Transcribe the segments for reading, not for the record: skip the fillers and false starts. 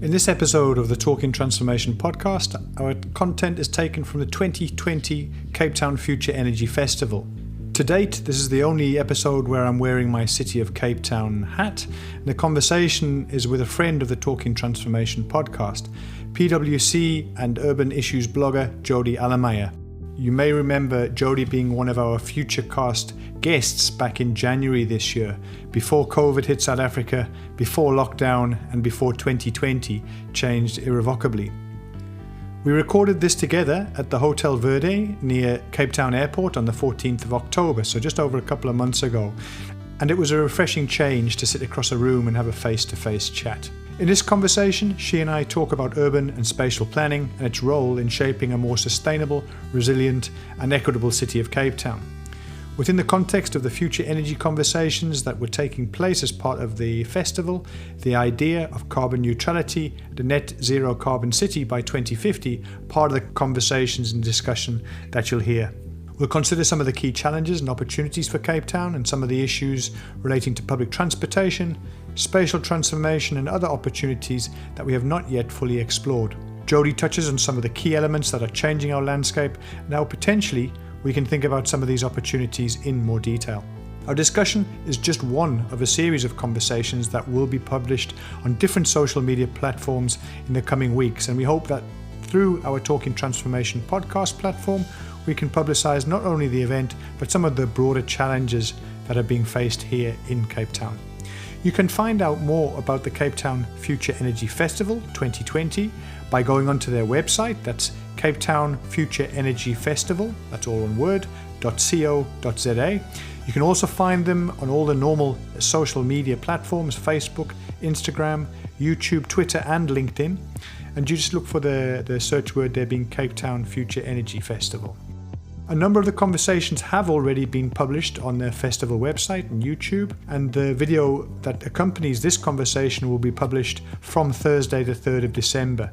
In this episode of the Talking Transformation podcast, our content is taken from the 2020 Cape Town Future Energy Festival. To date, this is the only episode where I'm wearing my City of Cape Town hat, and the conversation is with a friend of the Talking Transformation podcast, PwC and urban issues blogger Jodi Allemeier. You may remember Jodi being one of our FutureCast guests back in January this year, before COVID hit South Africa, before lockdown, and before 2020 changed irrevocably. We recorded this together at the Hotel Verde near Cape Town Airport on the 14th of October, so just over a couple of months ago. And it was a refreshing change to sit across a room and have a face-to-face chat. In this conversation, she and I talk about urban and spatial planning and its role in shaping a more sustainable, resilient and equitable city of Cape Town. Within the context of the future energy conversations that were taking place as part of the festival, the idea of carbon neutrality, the net zero carbon city by 2050, part of the conversations and discussion that you'll hear. We'll consider some of the key challenges and opportunities for Cape Town and some of the issues relating to public transportation, spatial transformation and other opportunities that we have not yet fully explored. Jodi touches on some of the key elements that are changing our landscape and how potentially we can think about some of these opportunities in more detail. Our discussion is just one of a series of conversations that will be published on different social media platforms in the coming weeks, and we hope that through our Talking Transformation podcast platform, we can publicise not only the event, but some of the broader challenges that are being faced here in Cape Town. You can find out more about the Cape Town Future Energy Festival 2020 by going onto their website, that's Cape Town Future Energy Festival, that's all one word, .co.za. You can also find them on all the normal social media platforms, Facebook, Instagram, YouTube, Twitter and LinkedIn. And you just look for the search word there being Cape Town Future Energy Festival. A number of the conversations have already been published on the festival website and YouTube, and the video that accompanies this conversation will be published from Thursday the 3rd of December.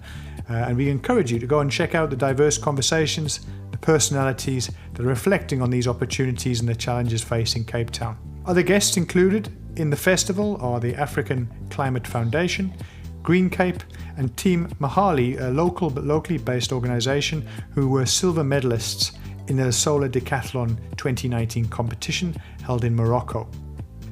And we encourage you to go and check out the diverse conversations, the personalities that are reflecting on these opportunities and the challenges facing Cape Town. Other guests included in the festival are the African Climate Foundation, Green Cape and Team Mahali, a local but locally based organisation who were silver medalists in the Solar Decathlon 2019 competition held in Morocco.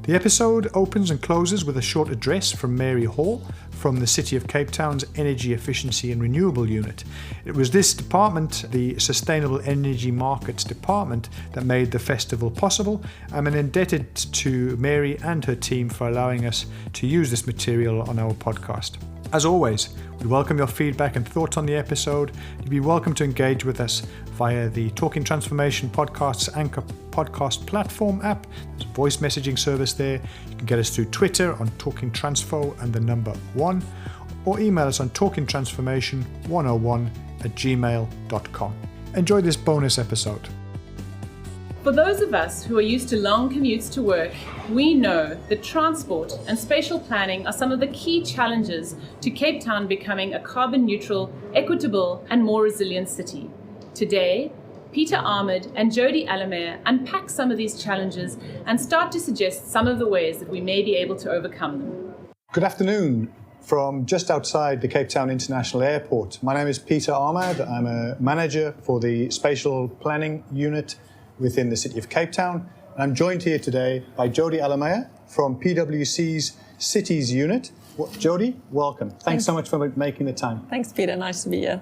The episode opens and closes with a short address from Mary Hall from the City of Cape Town's Energy Efficiency and Renewable Unit. It was this department, the Sustainable Energy Markets Department, that made the festival possible. I'm indebted to Mary and her team for allowing us to use this material on our podcast. As always, we welcome your feedback and thoughts on the episode. You'd be welcome to engage with us via the Talking Transformation Podcast's Anchor podcast platform app. There's a voice messaging service there. You can get us through Twitter on Talking Transfo and the number 1, or email us on talkingtransformation101@gmail.com. Enjoy this bonus episode. For those of us who are used to long commutes to work, we know that transport and spatial planning are some of the key challenges to Cape Town becoming a carbon neutral, equitable and more resilient city. Today, Peter Ahmed and Jodi Allemeier unpack some of these challenges and start to suggest some of the ways that we may be able to overcome them. Good afternoon from just outside the Cape Town International Airport. My name is Peter Ahmed. I'm a manager for the Spatial Planning Unit within the City of Cape Town. And I'm joined here today by Jodi Allemeier from PwC's Cities Unit. Jodi, welcome. Thanks so much for making the time. Thanks, Peter. Nice to be here.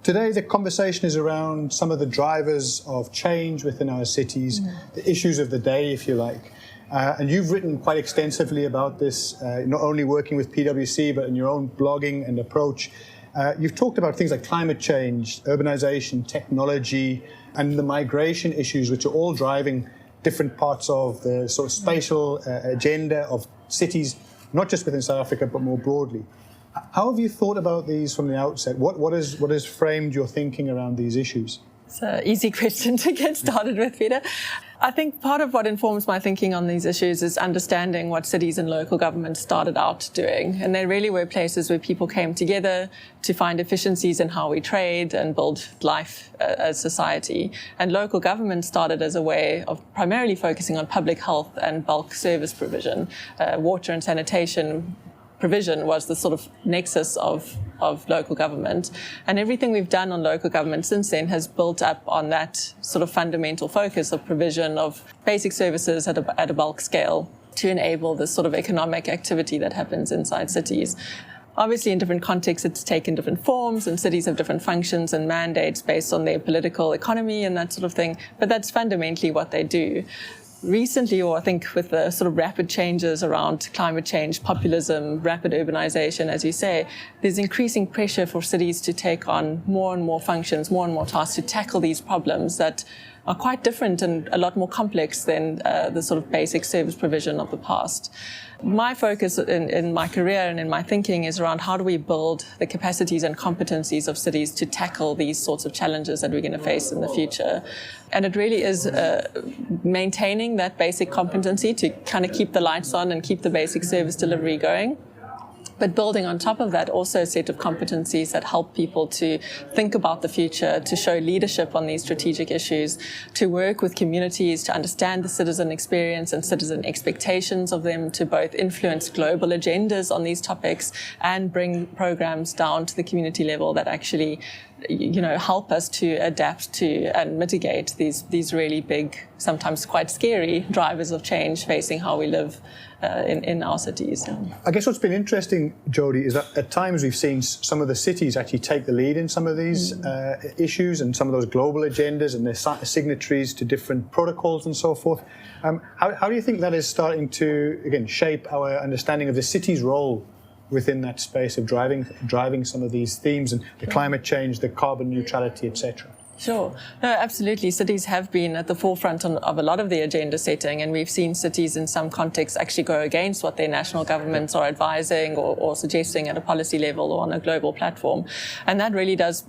Today, the conversation is around some of the drivers of change within our cities, the issues of the day, if you like. And you've written quite extensively about this, not only working with PwC, but in your own blogging and approach. You've talked about things like climate change, urbanization, technology, and the migration issues, which are all driving different parts of the sort of spatial agenda of cities, not just within South Africa, but more broadly. How have you thought about these from the outset? What has framed your thinking around these issues? It's an easy question to get started with, Peter. I think part of what informs my thinking on these issues is understanding what cities and local governments started out doing. And they really were places where people came together to find efficiencies in how we trade and build life as society. And local government started as a way of primarily focusing on public health and bulk service provision, water and sanitation, provision was the sort of nexus of local government. And everything we've done on local government since then has built up on that sort of fundamental focus of provision of basic services at a bulk scale to enable the sort of economic activity that happens inside cities. Obviously, in different contexts, it's taken different forms, and cities have different functions and mandates based on their political economy and that sort of thing. But that's fundamentally what they do. Recently, or I think with the sort of rapid changes around climate change, populism, rapid urbanization, as you say, there's increasing pressure for cities to take on more and more functions, more and more tasks to tackle these problems that are quite different and a lot more complex than the sort of basic service provision of the past. My focus in my career and in my thinking is around how do we build the capacities and competencies of cities to tackle these sorts of challenges that we're going to face in the future. And it really is maintaining that basic competency to kind of keep the lights on and keep the basic service delivery going. But building on top of that also a set of competencies that help people to think about the future, to show leadership on these strategic issues, to work with communities, to understand the citizen experience and citizen expectations of them, to both influence global agendas on these topics and bring programs down to the community level that actually, help us to adapt to and mitigate these really big, sometimes quite scary drivers of change facing how we live in our cities. I guess what's been interesting, Jodi, is that at times we've seen some of the cities actually take the lead in some of these issues and some of those global agendas, and they're signatories to different protocols and so forth. How do you think that is starting to, again, shape our understanding of the city's role within that space of driving some of these themes and the climate change, the carbon neutrality, etc.? Sure. No, absolutely. Cities have been at the forefront of a lot of the agenda setting, and we've seen cities in some contexts actually go against what their national governments are advising or suggesting at a policy level or on a global platform. And that really does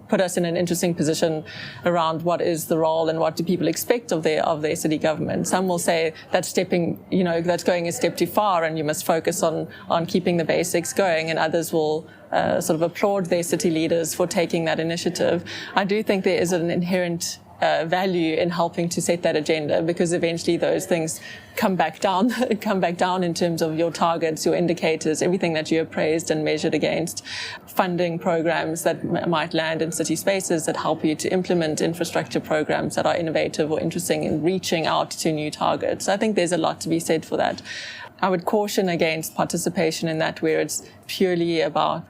put us in an interesting position around what is the role and what do people expect of their city government. Some will say that's that's going a step too far and you must focus on keeping the basics going, and others will sort of applaud their city leaders for taking that initiative. I do think there is an inherent value in helping to set that agenda, because eventually those things come back down in terms of your targets, your indicators, everything that you appraised and measured against, funding programs that might land in city spaces that help you to implement infrastructure programs that are innovative or interesting in reaching out to new targets. I think there's a lot to be said for that. I would caution against participation in that where it's purely about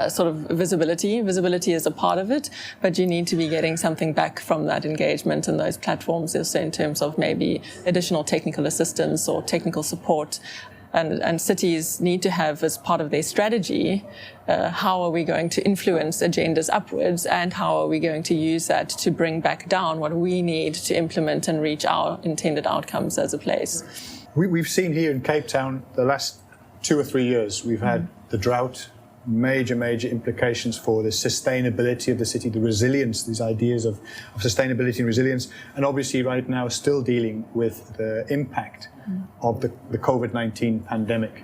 sort of visibility. Visibility is a part of it, but you need to be getting something back from that engagement and those platforms, also in terms of maybe additional technical assistance or technical support. And cities need to have as part of their strategy, how are we going to influence agendas upwards, and how are we going to use that to bring back down what we need to implement and reach our intended outcomes as a place. We've seen here in Cape Town the last 2 or 3 years, we've had the drought, major implications for the sustainability of the city, the resilience, these ideas of sustainability and resilience, and obviously right now still dealing with the impact of the COVID-19 pandemic.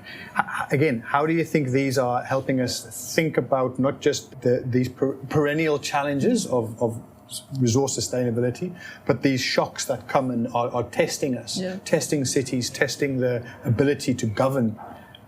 Again, how do you think these are helping us think about not just these perennial challenges of resource sustainability, but these shocks that come and are testing us, testing cities, testing the ability to govern,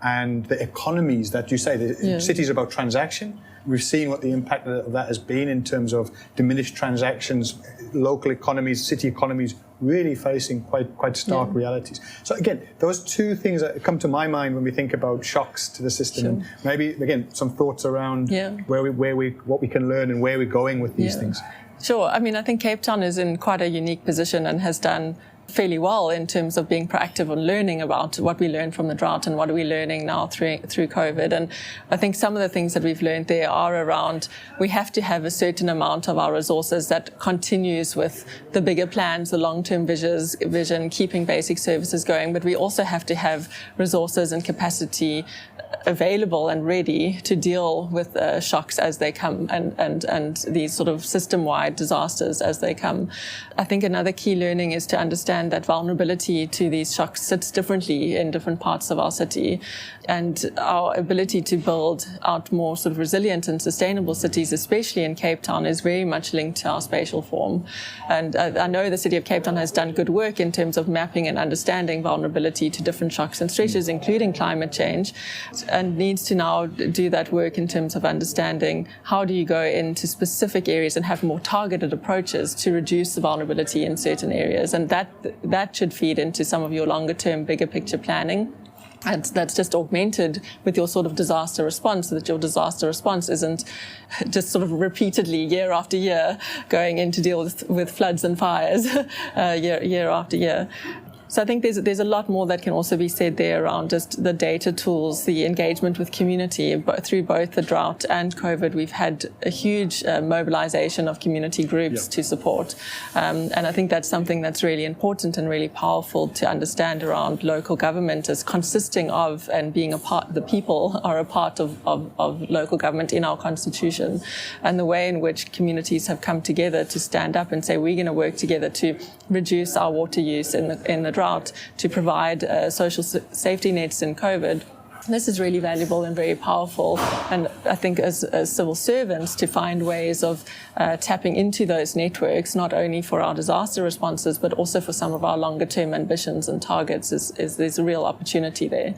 and the economies that you say, the cities are about transaction. We've seen what the impact of that has been in terms of diminished transactions, local economies, city economies really facing quite stark realities. So again, those two things that come to my mind when we think about shocks to the system. And maybe, again, some thoughts around what we can learn and where we're going with these things. Sure. I mean, I think Cape Town is in quite a unique position and has done fairly well in terms of being proactive on learning about what we learned from the drought and what are we learning now through COVID. And I think some of the things that we've learned there are around we have to have a certain amount of our resources that continues with the bigger plans, the long-term vision, keeping basic services going, but we also have to have resources and capacity available and ready to deal with shocks as they come and these sort of system-wide disasters as they come. I think another key learning is to understand understand that vulnerability to these shocks sits differently in different parts of our city. And our ability to build out more sort of resilient and sustainable cities, especially in Cape Town, is very much linked to our spatial form. And I know the City of Cape Town has done good work in terms of mapping and understanding vulnerability to different shocks and stresses, including climate change, and needs to now do that work in terms of understanding how do you go into specific areas and have more targeted approaches to reduce the vulnerability in certain areas. And that should feed into some of your longer term, bigger picture planning. And that's just augmented with your sort of disaster response, so that your disaster response isn't just sort of repeatedly year after year going in to deal with floods and fires year after year. So I think there's a lot more that can also be said there around just the data tools, the engagement with community. Through both the drought and COVID, we've had a huge mobilization of community groups to support. And I think that's something that's really important and really powerful to understand around local government as consisting of and being a part, the people are a part of local government in our constitution. And the way in which communities have come together to stand up and say, we're going to work together to reduce our water use in the drought, to provide social safety nets in COVID. This is really valuable and very powerful. And I think as civil servants, to find ways of tapping into those networks, not only for our disaster responses, but also for some of our longer term ambitions and targets, is there's a real opportunity there.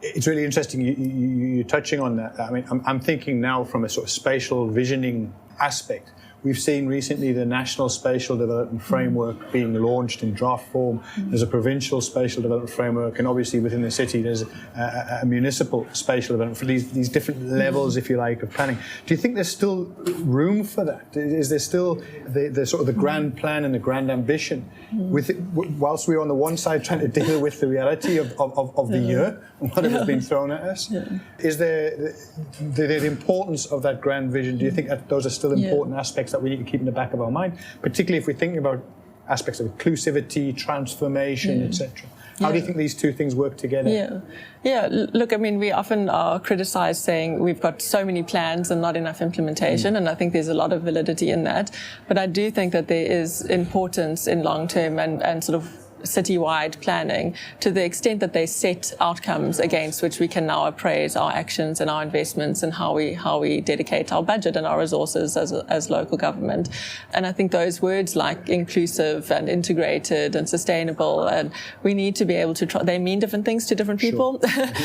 It's really interesting you're touching on that. I mean, I'm thinking now from a sort of spatial visioning aspect. We've seen recently the National Spatial Development Framework being launched in draft form. There's a provincial spatial development framework, and obviously within the city there's a municipal spatial development for these different levels, if you like, of planning. Do you think there's still room for that? Is there still the sort of the grand plan and the grand ambition, with it, whilst we're on the one side trying to deal with the reality of the year and whatever's been thrown at us? Is there the importance of that grand vision? Do you think that those are still important aspects that we need to keep in the back of our mind, particularly if we're thinking about aspects of inclusivity, transformation, etc.? How do you think these two things work together? Look, I mean, we often are criticized saying we've got so many plans and not enough implementation, and I think there's a lot of validity in that. But I do think that there is importance in long-term and sort of citywide planning, to the extent that they set outcomes against which we can now appraise our actions and our investments and how we dedicate our budget and our resources as local government. And I think those words like inclusive and integrated and sustainable, and we need to be able to they mean different things to different people,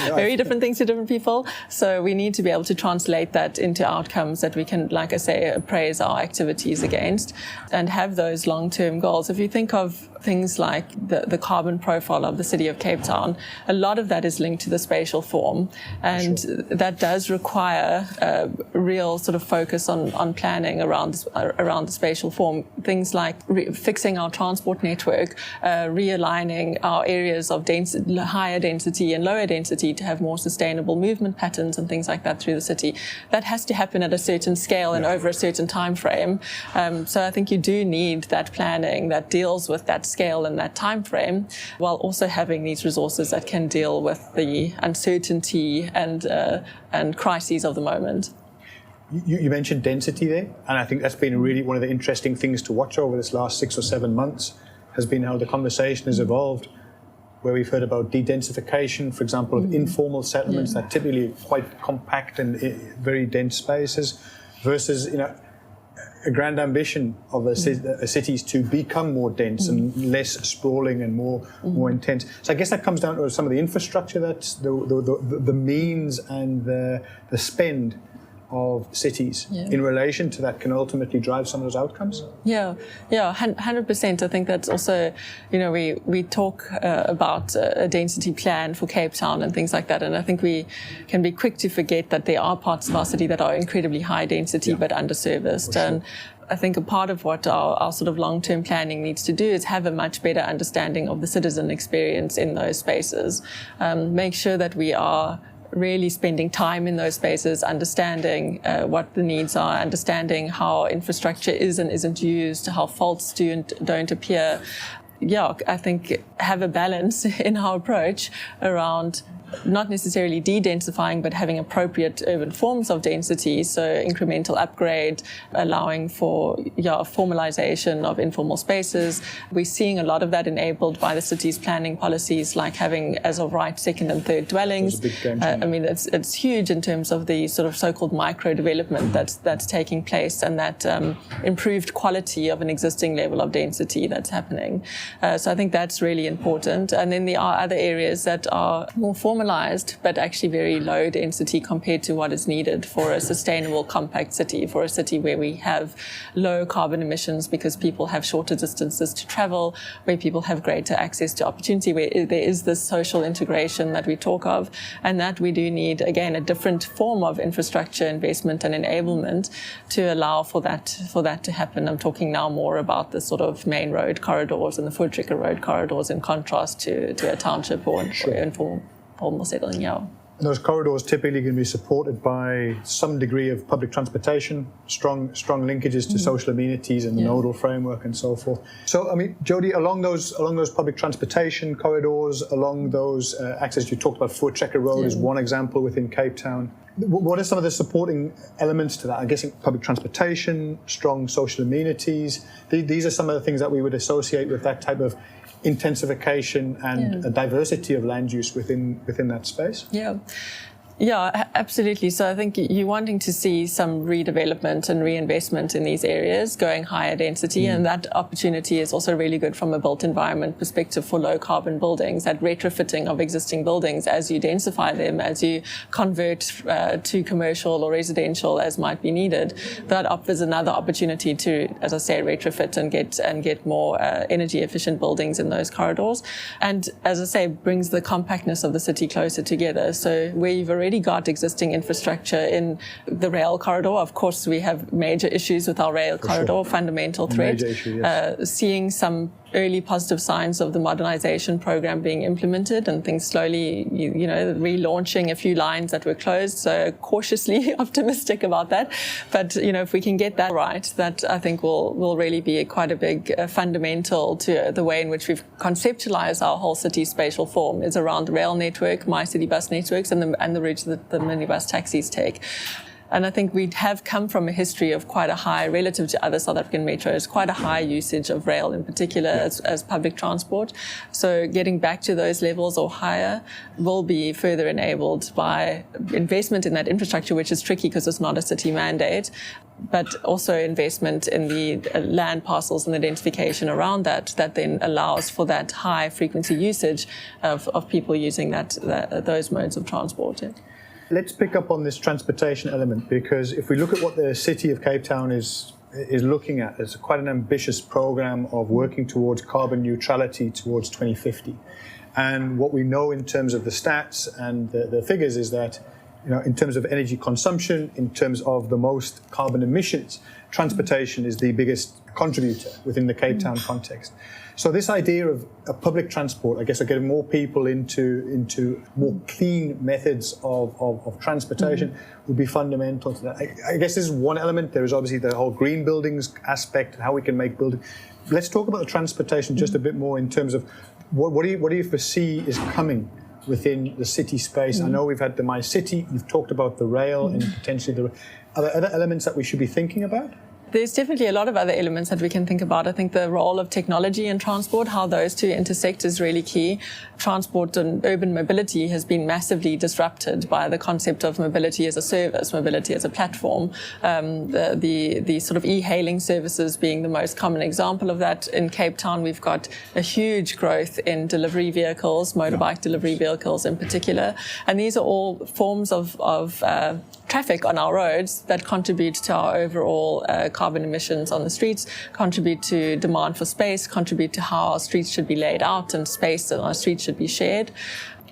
very different things to different people. So we need to be able to translate that into outcomes that we can, like I say, appraise our activities against and have those long-term goals. If you think of things like the carbon profile of the City of Cape Town, a lot of that is linked to the spatial form, and that does require a real sort of focus on planning around the spatial form. Things like fixing our transport network, realigning our areas of higher density and lower density to have more sustainable movement patterns and things like that through the city. That has to happen at a certain scale and over a certain time frame. So I think you do need that planning that deals with that scale and that time frame, while also having these resources that can deal with the uncertainty and crises of the moment. You mentioned density there, and I think that's been really one of the interesting things to watch over this last 6 or 7 months, has been how the conversation has evolved, where we've heard about de-densification, for example, of informal settlements that typically are quite compact and very dense spaces, versus, you know, a grand ambition of a cities to become more dense and less sprawling and more intense. So I guess that comes down to some of the infrastructure, that's the means and the spend of cities in relation to that can ultimately drive some of those outcomes. 100%. I think that's also, you know, we talk about a density plan for Cape Town and things like that, and I think we can be quick to forget that there are parts of our city that are incredibly high density but underserviced. And I think a part of what our sort of long-term planning needs to do is have a much better understanding of the citizen experience in those spaces. Make sure that we are really spending time in those spaces, understanding what the needs are, understanding how infrastructure is and isn't used, how faults do and don't appear. I think have a balance in our approach around not necessarily de-densifying, but having appropriate urban forms of density, so incremental upgrade, allowing for formalization of informal spaces. We're seeing a lot of that enabled by the city's planning policies, like having, as of right, second and third dwellings. It's huge in terms of the sort of so-called micro-development that's taking place, and that improved quality of an existing level of density that's happening. So I think that's really important. And then there are other areas that are more formalized, but actually very low density compared to what is needed for a sustainable, compact city, for a city where we have low carbon emissions because people have shorter distances to travel, where people have greater access to opportunity, where there is this social integration that we talk of, and that we do need, again, a different form of infrastructure investment and enablement to allow for that to happen. I'm talking now more about the sort of main road corridors and the Voortrekker road corridors in contrast to a township or informal settling. And those corridors typically can be supported by some degree of public transportation, strong linkages to social amenities and the nodal framework and so forth. So, Jodi, along those public transportation corridors, along those access, you talked about Voortrekker Road as one example within Cape Town. What are some of the supporting elements to that? I'm guessing public transportation, strong social amenities. These are some of the things that we would associate with that type of intensification and a diversity of land use within that space? Yeah, absolutely. So I think you're wanting to see some redevelopment and reinvestment in these areas, going higher density, and that opportunity is also really good from a built environment perspective for low carbon buildings, that retrofitting of existing buildings as you densify them, as you convert to commercial or residential as might be needed. That offers another opportunity to, as I say, retrofit and get more energy efficient buildings in those corridors. And as I say, brings the compactness of the city closer together. So where you've already got existing infrastructure in the rail corridor. Of course, we have major issues with our rail corridor, fundamental threat. Seeing some early positive signs of the modernization program being implemented and things slowly, relaunching a few lines that were closed. So cautiously optimistic about that. But, if we can get that right, that I think will really be quite a big fundamental to the way in which we've conceptualized our whole city spatial form is around the rail network, my city bus networks, and the routes that the minibus taxis take. And I think we have come from a history of quite a high, relative to other South African metros, quite a high usage of rail in particular as public transport. So getting back to those levels or higher will be further enabled by investment in that infrastructure, which is tricky because it's not a city mandate, but also investment in the land parcels and identification around that then allows for that high frequency usage of people using those modes of transport. Let's pick up on this transportation element, because if we look at what the city of Cape Town is looking at, it's quite an ambitious program of working towards carbon neutrality towards 2050. And what we know in terms of the stats and the figures is that, in terms of energy consumption, in terms of the most carbon emissions, transportation is the biggest contributor within the Cape Town context. So this idea of public transport, I guess, of getting more people into more clean methods of transportation would be fundamental to that. I guess this is one element. There is obviously the whole green buildings aspect, how we can make buildings. Let's talk about the transportation just a bit more in terms of what do you foresee is coming within the city space. I know we've had the My City, you've talked about the rail and potentially are there other elements that we should be thinking about? There's definitely a lot of other elements that we can think about. I think the role of technology in transport, how those two intersect, is really key. Transport and urban mobility has been massively disrupted by the concept of mobility as a service, mobility as a platform. The sort of e-hailing services being the most common example of that. In Cape Town, we've got a huge growth in delivery vehicles, motorbike delivery vehicles in particular. And these are all forms of traffic on our roads that contribute to our overall carbon emissions on the streets, contribute to demand for space, contribute to how our streets should be laid out and space on our streets should be shared.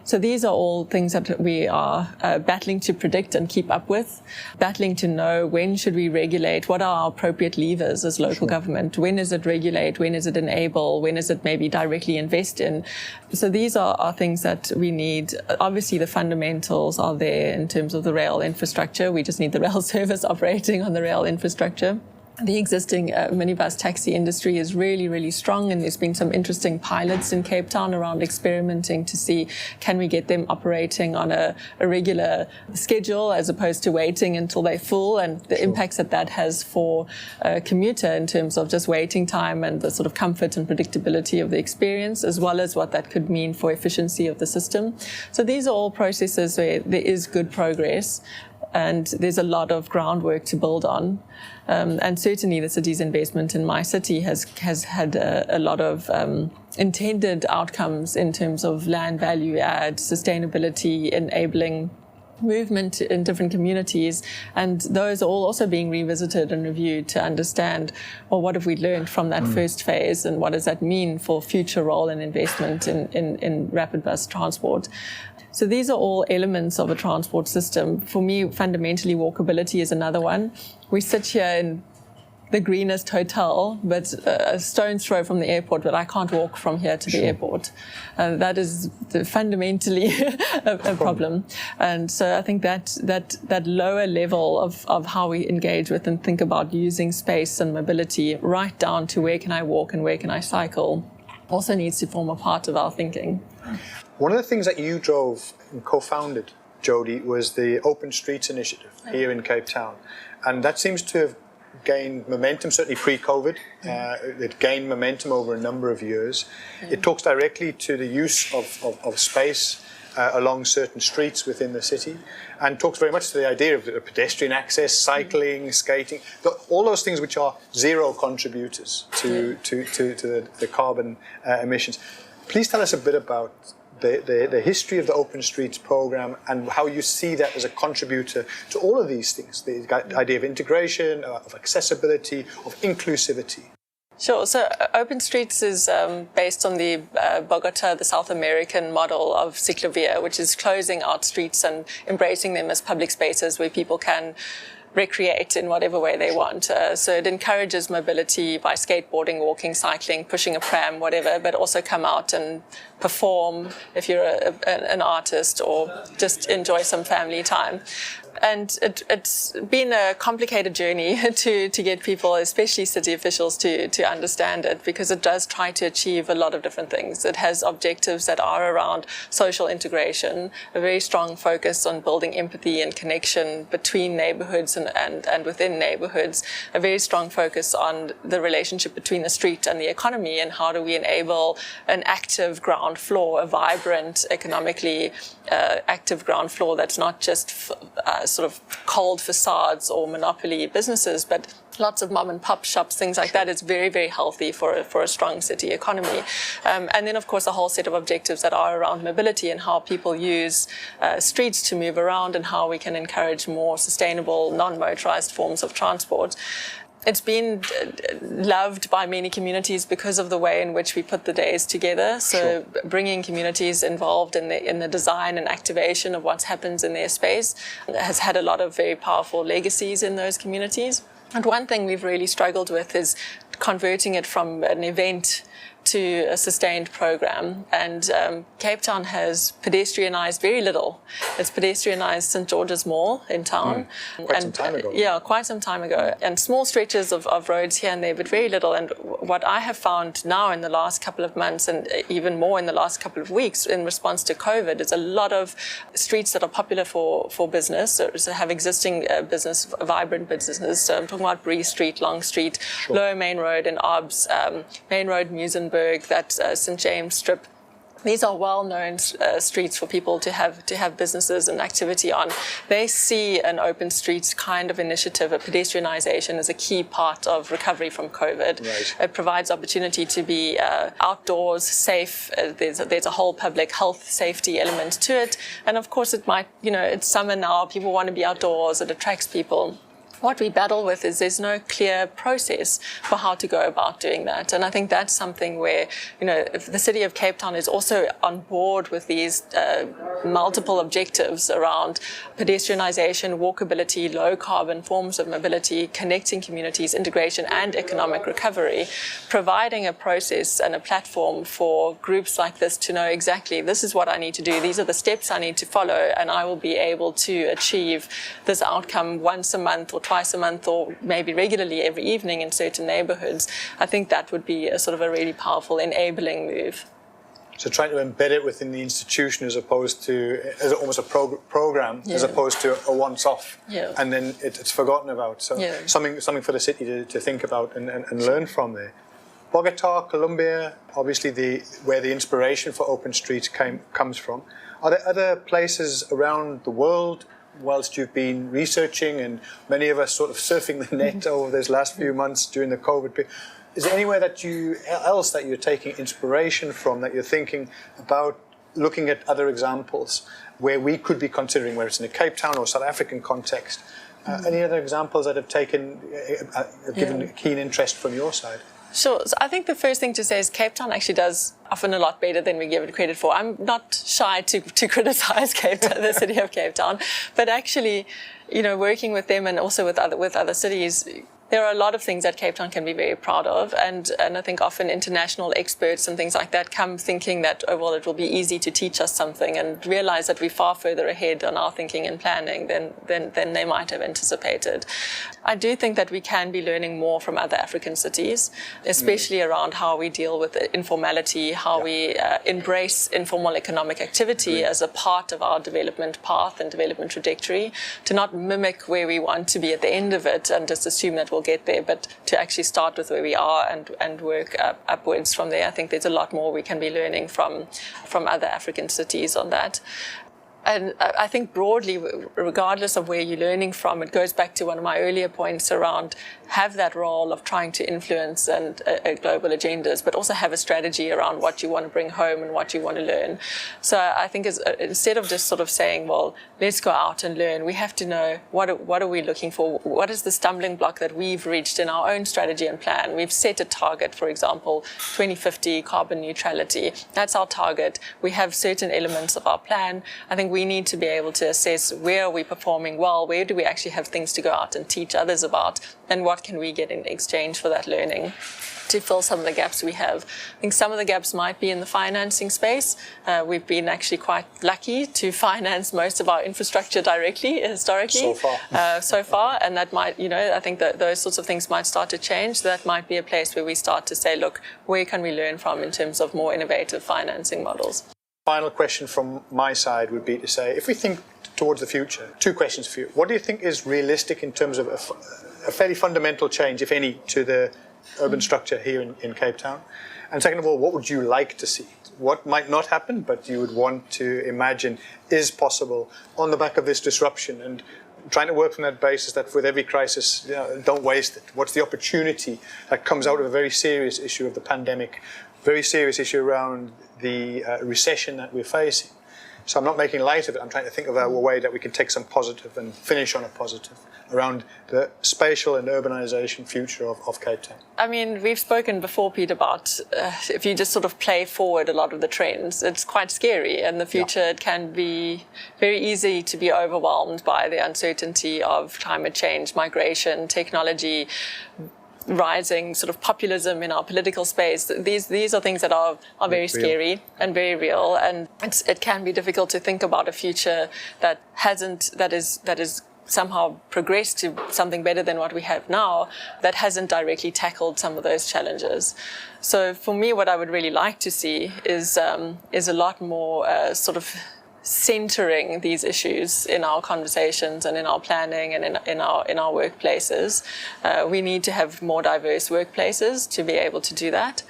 So these are all things that we are battling to predict and keep up with, battling to know when should we regulate, what are our appropriate levers as local government, when is it regulate, when is it enable, when is it maybe directly invest in. So these are things that we need. Obviously the fundamentals are there in terms of the rail infrastructure. We just need the rail service operating on the rail infrastructure. the existing minibus taxi industry is really, really strong, and there's been some interesting pilots in Cape Town around experimenting to see can we get them operating on a regular schedule as opposed to waiting until they're full, and the impacts that has for a commuter in terms of just waiting time and the sort of comfort and predictability of the experience, as well as what that could mean for efficiency of the system. So these are all processes where there is good progress, and there's a lot of groundwork to build on. And certainly the city's investment in My City has had a lot of intended outcomes in terms of land value add, sustainability, enabling movement in different communities, and those are all also being revisited and reviewed to understand, well, what have we learned from that first phase, and what does that mean for future role and investment in rapid bus transport. So these are all elements of a transport system. For me, fundamentally, walkability is another one. We sit here in the greenest hotel, but a stone's throw from the airport, but I can't walk from here to the airport. That is fundamentally a problem. And so I think that lower level of how we engage with and think about using space and mobility, right down to where can I walk and where can I cycle, also needs to form a part of our thinking. One of the things that you drove and co-founded, Jodi, was the Open Streets initiative here in Cape Town. And that seems to have gained momentum, certainly pre-COVID. It gained momentum over a number of years. It talks directly to the use of space along certain streets within the city, and talks very much to the idea of pedestrian access, cycling, skating, all those things which are zero contributors to the carbon emissions. Please tell us a bit about the history of the Open Streets program and how you see that as a contributor to all of these things, the idea of integration, of accessibility, of inclusivity. Sure. So Open Streets is based on the Bogota, the South American model of ciclovia, which is closing out streets and embracing them as public spaces where people can recreate in whatever way they want. So it encourages mobility by skateboarding, walking, cycling, pushing a pram, whatever, but also come out and perform if you're an artist, or just enjoy some family time. And it's been a complicated journey to get people, especially city officials, to understand it, because it does try to achieve a lot of different things. It has objectives that are around social integration, a very strong focus on building empathy and connection between neighborhoods and within neighborhoods, a very strong focus on the relationship between the street and the economy, and how do we enable an active ground floor, a vibrant, economically active ground floor that's not just sort of cold facades or monopoly businesses, but lots of mom and pop shops, things like that. It's very, very healthy for a strong city economy. And then, of course, a whole set of objectives that are around mobility and how people use streets to move around, and how we can encourage more sustainable, non-motorized forms of transport. It's been loved by many communities because of the way in which we put the days together. So bringing communities involved in the design and activation of what happens in their space has had a lot of very powerful legacies in those communities. And one thing we've really struggled with is converting it from an event to a sustained program. And Cape Town has pedestrianised very little. It's pedestrianised St. George's Mall in town. Quite some time ago. Yeah, quite some time ago. And small stretches of roads here and there, but very little. And what I have found now in the last couple of months, and even more in the last couple of weeks in response to COVID, is a lot of streets that are popular for business, so have existing business, vibrant businesses. So I'm talking about Bree Street, Long Street, Lower Main Road in Obbs, Main Road, Muizenberg, that St. James Strip. These are well-known streets for people to have businesses and activity on. They see an open streets kind of initiative, a pedestrianisation, as a key part of recovery from COVID. Right. It provides opportunity to be outdoors, safe. There's a whole public health safety element to it. And of course it might, it's summer now, people want to be outdoors, it attracts people. What we battle with is there's no clear process for how to go about doing that. And I think that's something where, if the City of Cape Town is also on board with these multiple objectives around pedestrianisation, walkability, low carbon forms of mobility, connecting communities, integration and economic recovery, providing a process and a platform for groups like this to know exactly this is what I need to do, these are the steps I need to follow, and I will be able to achieve this outcome once a month or twice a month or maybe regularly every evening in certain neighborhoods, I think that would be a sort of a really powerful enabling move. So trying to embed it within the institution as opposed to, as almost a program, as opposed to a once-off, and then it's forgotten about. So something for the city to think about and learn from there. Bogota, Colombia, obviously where the inspiration for Open Streets comes from. Are there other places around the world, whilst you've been researching and many of us sort of surfing the net over these last few months during the COVID period, is there anywhere that else that you're taking inspiration from, that you're thinking about looking at other examples where we could be considering, whether it's in a Cape Town or South African context? Any other examples that have given keen interest from your side? Sure. So I think the first thing to say is Cape Town actually does often a lot better than we give it credit for. I'm not shy to criticize Cape Town, the city of Cape Town, but actually, working with them and also with other cities, there are a lot of things that Cape Town can be very proud of, and I think often international experts and things like that come thinking that, it will be easy to teach us something, and realize that we're far further ahead on our thinking and planning than they might have anticipated. I do think that we can be learning more from other African cities, especially around how we deal with informality, how we embrace informal economic activity as a part of our development path and development trajectory, to not mimic where we want to be at the end of it and just assume that we'll get there, but to actually start with where we are and work upwards from there. I think there's a lot more we can be learning from other African cities on that. And I think broadly, regardless of where you're learning from, it goes back to one of my earlier points around have that role of trying to influence and global agendas, but also have a strategy around what you want to bring home and what you want to learn. So I think instead of just sort of saying, well, let's go out and learn, we have to know what are we looking for? What is the stumbling block that we've reached in our own strategy and plan? We've set a target, for example, 2050 carbon neutrality. That's our target. We have certain elements of our plan. I think we need to be able to assess where are we performing well, where do we actually have things to go out and teach others about, and what can we get in exchange for that learning to fill some of the gaps we have. I think some of the gaps might be in the financing space. We've been actually quite lucky to finance most of our infrastructure directly, historically. So far. And that might, I think that those sorts of things might start to change. That might be a place where we start to say, look, where can we learn from in terms of more innovative financing models? Final question from my side would be to say, if we think towards the future, two questions for you. What do you think is realistic in terms of a fairly fundamental change, if any, to the urban structure here in Cape Town? And second of all, what would you like to see? What might not happen, but you would want to imagine is possible on the back of this disruption, and trying to work from that basis that with every crisis, don't waste it. What's the opportunity that comes out of a very serious issue of the pandemic, very serious issue around the recession that we're facing? So I'm not making light of it. I'm trying to think of a way that we can take some positive and finish on a positive around the spatial and urbanization future of Cape Town. I mean, we've spoken before, Pete, about if you just sort of play forward a lot of the trends, it's quite scary. And the future, it can be very easy to be overwhelmed by the uncertainty of climate change, migration, technology, rising sort of populism in our political space. These are things that are very scary and very real, and it can be difficult to think about a future that is somehow progressed to something better than what we have now, that hasn't directly tackled some of those challenges. So for me, what I would really like to see is a lot more sort of centering these issues in our conversations and in our planning and in our workplaces. We need to have more diverse workplaces to be able to do that.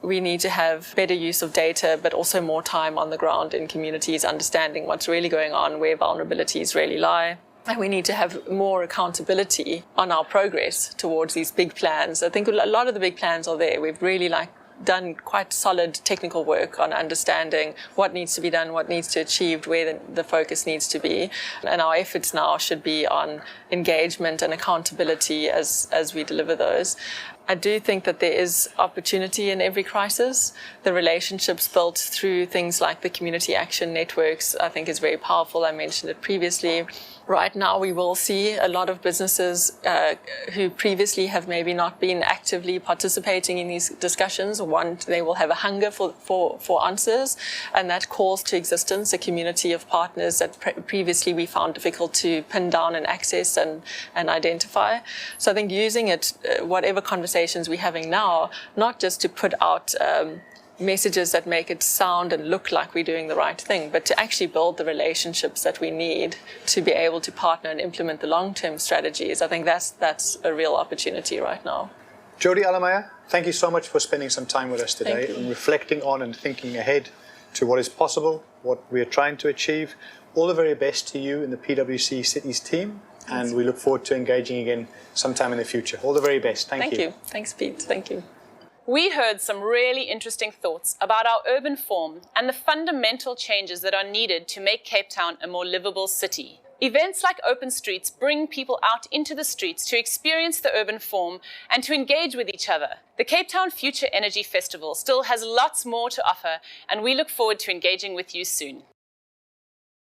We need to have better use of data, but also more time on the ground in communities, understanding what's really going on, where vulnerabilities really lie. And we need to have more accountability on our progress towards these big plans. I think a lot of the big plans are there. We've really done quite solid technical work on understanding what needs to be done, what needs to be achieved, where the focus needs to be. And our efforts now should be on engagement and accountability as we deliver those. I do think that there is opportunity in every crisis. The relationships built through things like the community action networks, I think, is very powerful. I mentioned it previously. Right now, we will see a lot of businesses who previously have maybe not been actively participating in these discussions. One, they will have a hunger for answers, and that calls to existence a community of partners that previously we found difficult to pin down and access and identify. So I think using it, whatever conversations we're having now, not just to put out messages that make it sound and look like we're doing the right thing, but to actually build the relationships that we need to be able to partner and implement the long-term strategies. I think that's a real opportunity right now. Jodi, Allemeier, thank you so much for spending some time with us today and reflecting on and thinking ahead to what is possible, what we are trying to achieve. All the very best to you and the PwC Cities team, and we look forward to engaging again sometime in the future. All the very best. Thank you. Thank you. Thanks, Pete. Thank you. We heard some really interesting thoughts about our urban form and the fundamental changes that are needed to make Cape Town a more livable city. Events like Open Streets bring people out into the streets to experience the urban form and to engage with each other. The Cape Town Future Energy Festival still has lots more to offer, and we look forward to engaging with you soon.